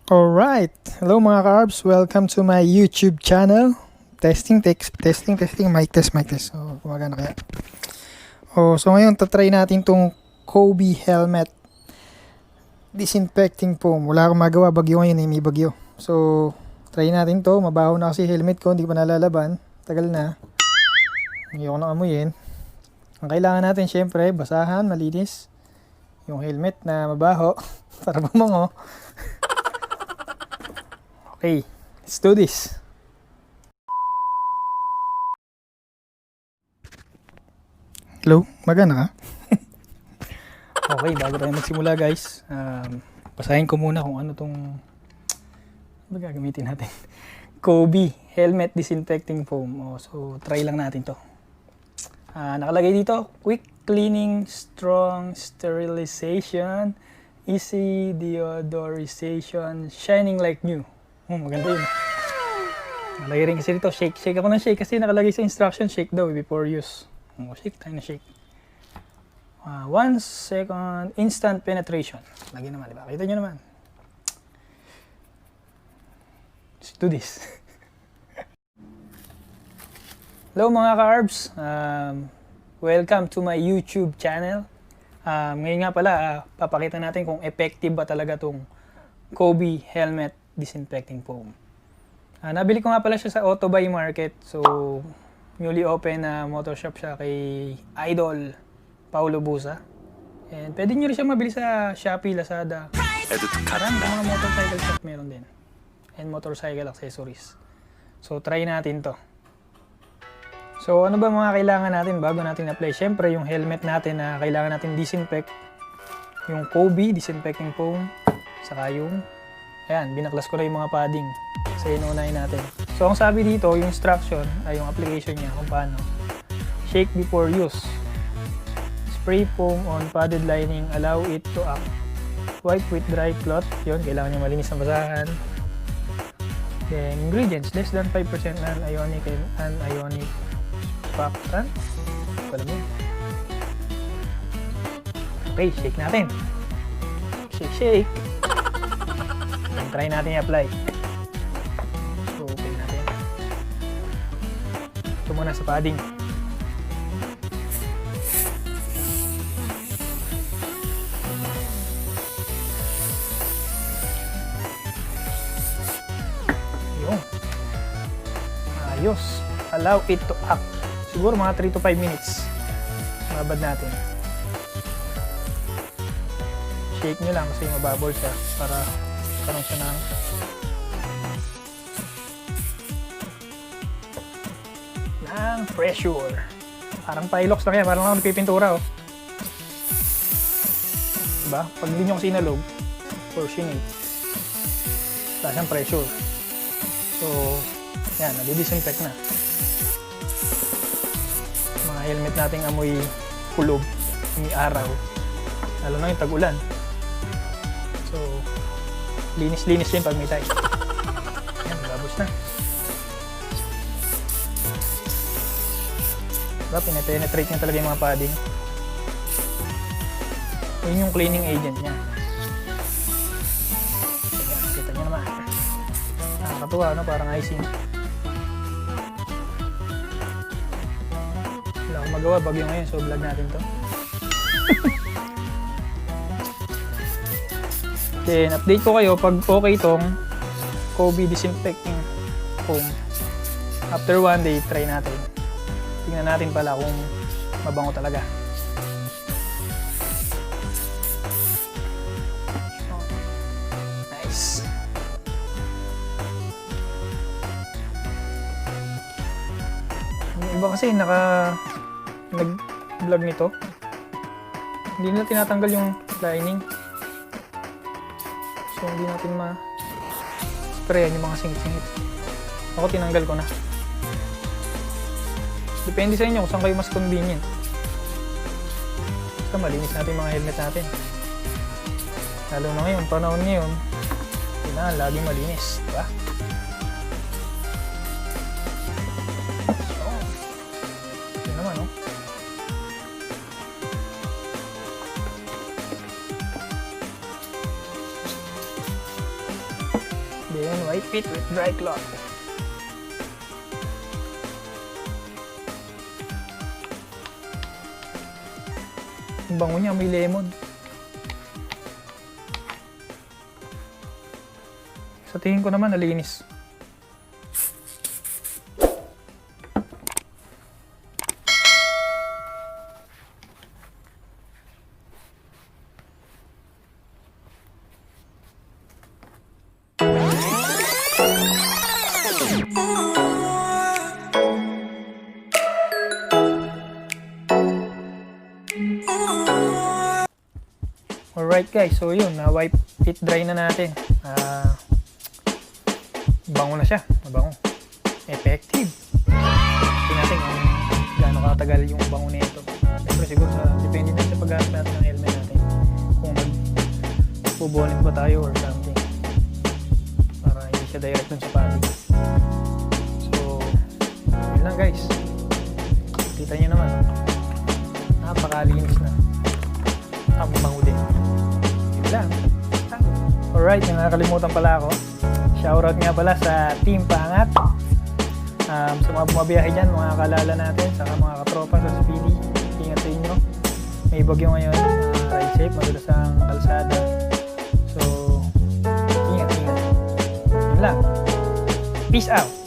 Alright, hello mga Ka Arvs, welcome to my YouTube channel. Testing, mic test. So, gumagana kaya. So ngayon, tatry natin tong KOBY Helmet Disinfecting Foam. Wala akong magawa, bagyo ngayon may bagyo. So, try natin to. Mabaho na kasi helmet ko, hindi pa nalalaban. Tagal na. Hindi ko nang amuyin. Ang kailangan natin, syempre, basahan, malinis. Yung helmet na mabaho, para bumango. Okay, let's do this. Hello, magana ka? Okay, bago tayo magsimula guys, basahin ko muna kung ano tong gagamitin natin. KOBY Helmet Disinfecting Foam. So, try lang natin to. Nakalagay dito, quick cleaning, strong sterilization, easy deodorization, shining like new. Maganda yun. Nakalagay rin kasi dito, shake ako ng shake kasi nakalagay sa instruction, shake daw before use. Shake tayo na shake. 1 second instant penetration. Lagi naman, diba? Kita nyo naman. Let's do this. Hello mga Ka Arvs. Welcome to my YouTube channel. Ngayon nga pala, papakita natin kung effective ba talaga tong KOBY Helmet Disinfecting Foam. Nabili ko nga pala siya sa Auto Buy Market. So, newly open na motor shop siya kay Idol Paulo Busa. And pwede nyo rin siya mabili sa Shopee, Lazada. Karang mga motorcycle shop meron din. And motorcycle accessories. So, try natin to. So, ano ba mga kailangan natin bago natin apply? Siyempre, yung helmet natin na kailangan natin disinfect. Yung KOBY Disinfecting Foam. Saka yung ayan, binaklas ko na yung mga padding sa inuunahin natin. So, ang sabi dito, yung instruction ay yung application niya kung paano. Shake before use. Spray foam on padded lining. Allow it to act. Wipe with dry cloth. Yun, kailangan niya malinis na basahan. Then, ingredients. Less than 5% non-ionic and anionic surfactant. Alam mo. Okay, shake natin. Shake. Try natin i-apply. So, okay natin. Ito muna sa padding. Yun. Ayos. Allow it to act. Siguro mga 3 to 5 minutes. Mabad natin. Shake nyo lang kasi mababol siya para karoon siya ng pressure. Parang Pilox lang yan. Parang lang nagpipintura. Diba? Pag hindi nyo kasi nalog or sinate, wala siyang pressure. So, yan. Nadi-disinfect na. Mga helmet nating amoy kulob, amoy araw. Lalo na yung tag-ulan. So, linis-linis din pag may tayo. Ayan, labos na. Diba, pinapenetrate niya talaga yung mga padding. Yun yung cleaning agent niya. Ayan, kita nyo naman. Nakakatuwa, no? Parang icing. Wala akong magawa, bagyo ngayon, so vlog natin to. Then, update ko kayo pag okay itong KOBY Disinfecting Foam. After 1 day, try natin. Tingnan natin pala kung mabango talaga. Nice. Yung iba kasi nag-vlog nito. Hindi nila tinatanggal yung lining. So, So hindi natin ma-sprayan yung mga singit-singit. Ako tinanggal ko na. Depende sa inyo kung saan kayo mas convenient. Basta malinis natin yung mga helmet natin. Lalo na ngayon, panahon ngayon, kailangan laging malinis, diba? So, yun naman, no? Then, wipe it with dry cloth. Ang bango niya, may lemon. Sa tingin ko naman, nalinis. Alright guys, so yun, na-wipe it dry na natin. Bango na siya, mabango. Effective. Tingnan natin kung gaano katagal yung bango nito. Siyempre siguro depende na sa paggamit natin ng helmet natin. Kung magpo-bonnet ba tayo or something. Para hindi siya direct dun sa padding. So, yun lang guys. Kita nyo naman. Napakalinis na. Ang bango din. Yun lang. Alright, nakakalimutan pala ako. Shoutout nga pala sa Team Paangat. Sa mga bumabiyahe dyan, mga kalala natin, saka mga katropa sa Speedy. Ingat sa inyo. May bagyo ngayon. Ride safe, madulas ang kalsada. So, ingat. Yun lang. Peace out!